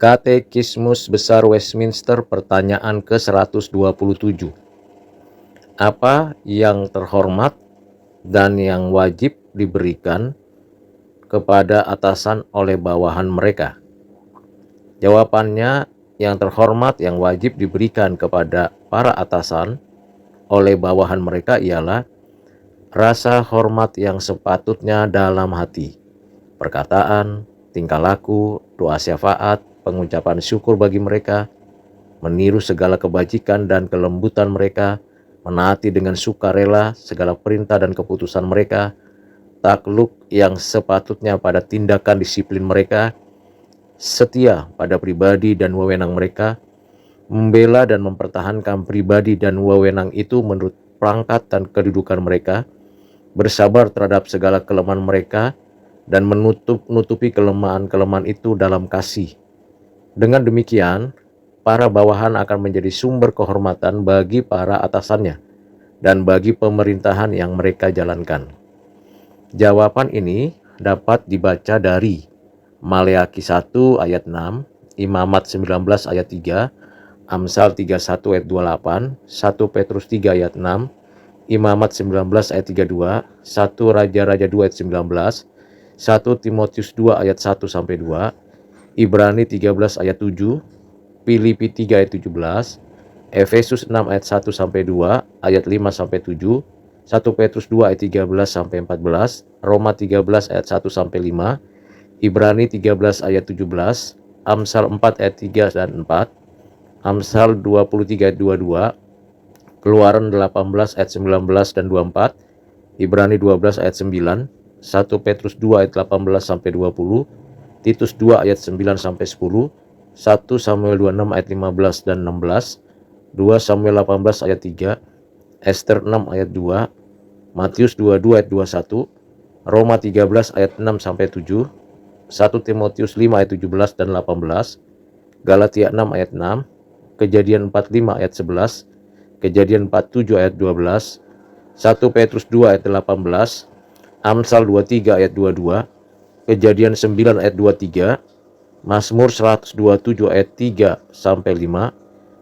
Katekismus Besar Westminster pertanyaan ke-127. Apa yang terhormat dan yang wajib diberikan kepada atasan oleh bawahan mereka? Jawabannya, yang terhormat yang wajib diberikan kepada para atasan oleh bawahan mereka ialah rasa hormat yang sepatutnya dalam hati, perkataan, tingkah laku, doa syafaat, pengucapan syukur bagi mereka, meniru segala kebajikan dan kelembutan mereka, menaati dengan sukarela segala perintah dan keputusan mereka, takluk yang sepatutnya pada tindakan disiplin mereka, setia pada pribadi dan wewenang mereka, membela dan mempertahankan pribadi dan wewenang itu menurut perangkat dan kedudukan mereka, bersabar terhadap segala kelemahan mereka, dan menutupi kelemahan-kelemahan itu dalam kasih. Dengan demikian, para bawahan akan menjadi sumber kehormatan bagi para atasannya dan bagi pemerintahan yang mereka jalankan. Jawaban ini dapat dibaca dari Maleakhi 1 ayat 6, Imamat 19 ayat 3, Amsal 31 ayat 28, 1 Petrus 3 ayat 6, Imamat 19 ayat 32, 1 Raja-Raja 2 ayat 19, 1 Timotius 2 ayat 1 sampai 2, Ibrani 13 ayat 7, Filipi 3 ayat 17, Efesus 6 ayat 1 sampai 2, ayat 5 sampai 7, 1 Petrus 2 ayat 13 sampai 14, Roma 13 ayat 1 sampai 5, Ibrani 13 ayat 17, Amsal 4 ayat 3 dan 4, Amsal 23 ayat 22, Keluaran 18 ayat 19 dan 24, Ibrani 12 ayat 9, 1 Petrus 2 ayat 18 sampai 20, Titus 2 ayat 9 sampai 10, 1 Samuel 26 ayat 15 dan 16, 2 Samuel 18 ayat 3, Ester 6 ayat 2, Matius 22 ayat 21, Roma 13 ayat 6 sampai 7, 1 Timotius 5 ayat 17 dan 18, Galatia 6 ayat 6, Kejadian 45 ayat 11, Kejadian 47 ayat 12, 1 Petrus 2 ayat 18, Amsal 23 ayat 22, Kejadian 9 ayat 23, Mazmur 127 ayat 3 sampai 5,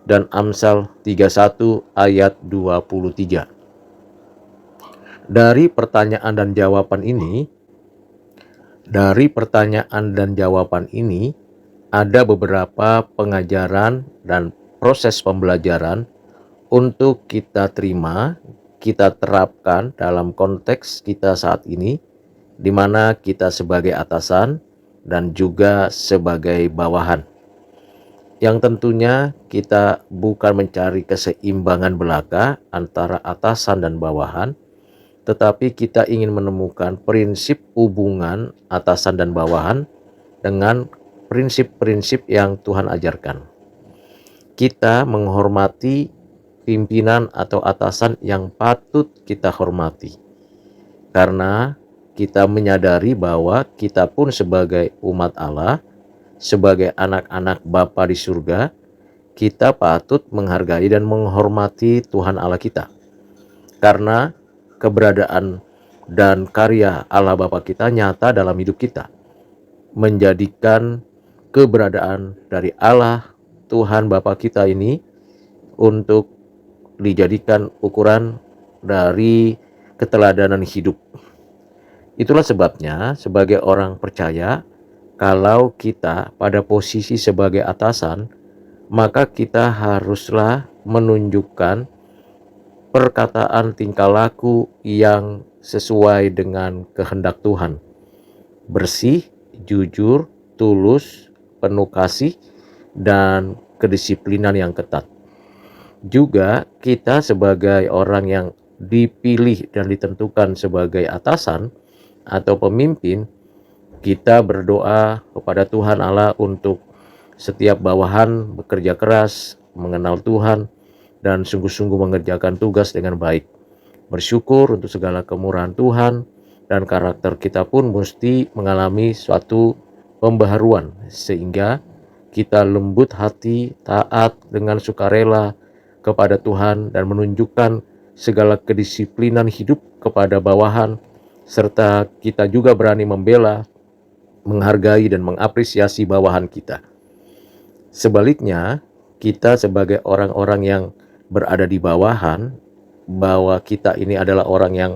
dan Amsal 31 ayat 23. Dari pertanyaan dan jawaban ini ada beberapa pengajaran dan proses pembelajaran untuk kita terima, kita terapkan dalam konteks kita saat ini, di mana kita sebagai atasan dan juga sebagai bawahan. Yang tentunya kita bukan mencari keseimbangan belaka antara atasan dan bawahan, tetapi kita ingin menemukan prinsip hubungan atasan dan bawahan dengan prinsip-prinsip yang Tuhan ajarkan. Kita menghormati pimpinan atau atasan yang patut kita hormati, karena kita menyadari bahwa kita pun sebagai umat Allah, sebagai anak-anak Bapa di surga, kita patut menghargai dan menghormati Tuhan Allah kita. Karena keberadaan dan karya Allah Bapa kita nyata dalam hidup kita, menjadikan keberadaan dari Allah Tuhan Bapa kita ini untuk dijadikan ukuran dari keteladanan hidup. Itulah sebabnya sebagai orang percaya, kalau kita pada posisi sebagai atasan, maka kita haruslah menunjukkan perkataan tingkah laku yang sesuai dengan kehendak Tuhan. Bersih, jujur, tulus, penuh kasih, dan kedisiplinan yang ketat. Juga kita sebagai orang yang dipilih dan ditentukan sebagai atasan atau pemimpin, kita berdoa kepada Tuhan Allah untuk setiap bawahan bekerja keras, mengenal Tuhan, dan sungguh-sungguh mengerjakan tugas dengan baik. Bersyukur untuk segala kemurahan Tuhan, dan karakter kita pun mesti mengalami suatu pembaharuan, sehingga kita lembut hati, taat dengan sukarela kepada Tuhan, dan menunjukkan segala kedisiplinan hidup kepada bawahan, serta kita juga berani membela, menghargai, dan mengapresiasi bawahan kita. Sebaliknya, kita sebagai orang-orang yang berada di bawahan, bahwa kita ini adalah orang yang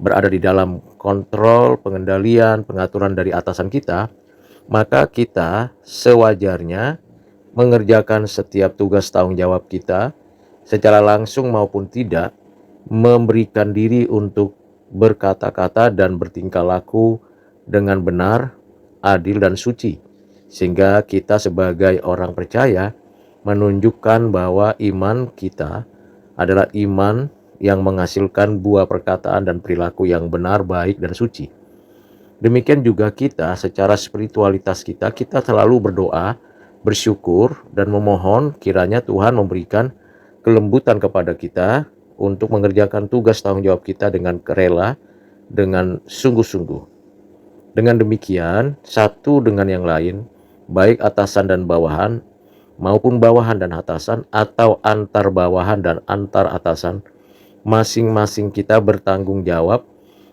berada di dalam kontrol, pengendalian, pengaturan dari atasan kita, maka kita sewajarnya mengerjakan setiap tugas tanggung jawab kita secara langsung maupun tidak, memberikan diri untuk berkata-kata dan bertingkah laku dengan benar, adil, dan suci, sehingga kita sebagai orang percaya menunjukkan bahwa iman kita adalah iman yang menghasilkan buah perkataan dan perilaku yang benar, baik, dan suci. Demikian juga kita secara spiritualitas kita selalu berdoa, bersyukur, dan memohon kiranya Tuhan memberikan kelembutan kepada kita untuk mengerjakan tugas tanggung jawab kita dengan rela, dengan sungguh-sungguh. Dengan demikian, satu dengan yang lain, baik atasan dan bawahan, maupun bawahan dan atasan, atau antar bawahan dan antar atasan, masing-masing kita bertanggung jawab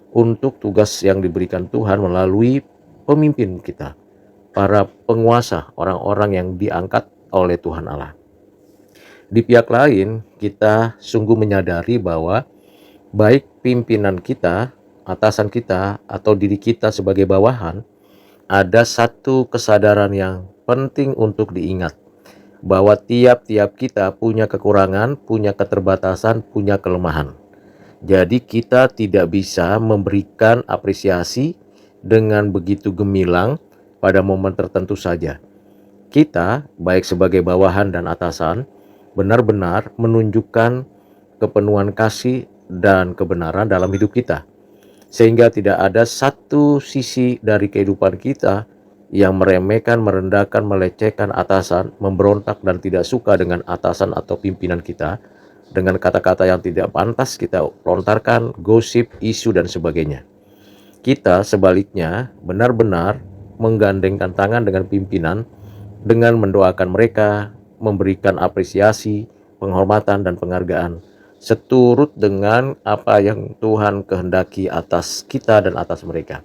untuk tugas yang diberikan Tuhan melalui pemimpin kita, para penguasa, orang-orang yang diangkat oleh Tuhan Allah. Di pihak lain, kita sungguh menyadari bahwa baik pimpinan kita, atasan kita, atau diri kita sebagai bawahan, ada satu kesadaran yang penting untuk diingat, bahwa tiap-tiap kita punya kekurangan, punya keterbatasan, punya kelemahan. Jadi kita tidak bisa memberikan apresiasi dengan begitu gemilang pada momen tertentu saja. Kita, baik sebagai bawahan dan atasan, benar-benar menunjukkan kepenuhan kasih dan kebenaran dalam hidup kita, sehingga tidak ada satu sisi dari kehidupan kita yang meremehkan, merendahkan, melecehkan atasan, memberontak dan tidak suka dengan atasan atau pimpinan kita, dengan kata-kata yang tidak pantas kita lontarkan, gosip, isu, dan sebagainya. Kita sebaliknya benar-benar menggandengkan tangan dengan pimpinan, dengan mendoakan mereka, memberikan apresiasi, penghormatan, dan penghargaan seturut dengan apa yang Tuhan kehendaki atas kita dan atas mereka.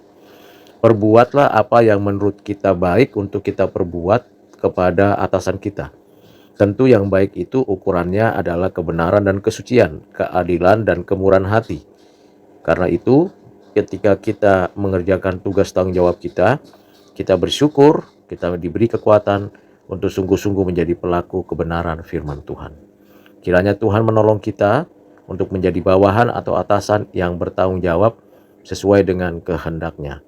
Perbuatlah apa yang menurut kita baik untuk kita perbuat kepada atasan kita. Tentu yang baik itu ukurannya adalah kebenaran dan kesucian, keadilan dan kemurahan hati. Karena itu, ketika kita mengerjakan tugas tanggung jawab kita bersyukur, kita diberi kekuatan untuk sungguh-sungguh menjadi pelaku kebenaran firman Tuhan. Kiranya Tuhan menolong kita untuk menjadi bawahan atau atasan yang bertanggung jawab sesuai dengan kehendak-Nya.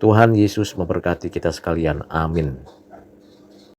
Tuhan Yesus memberkati kita sekalian. Amin.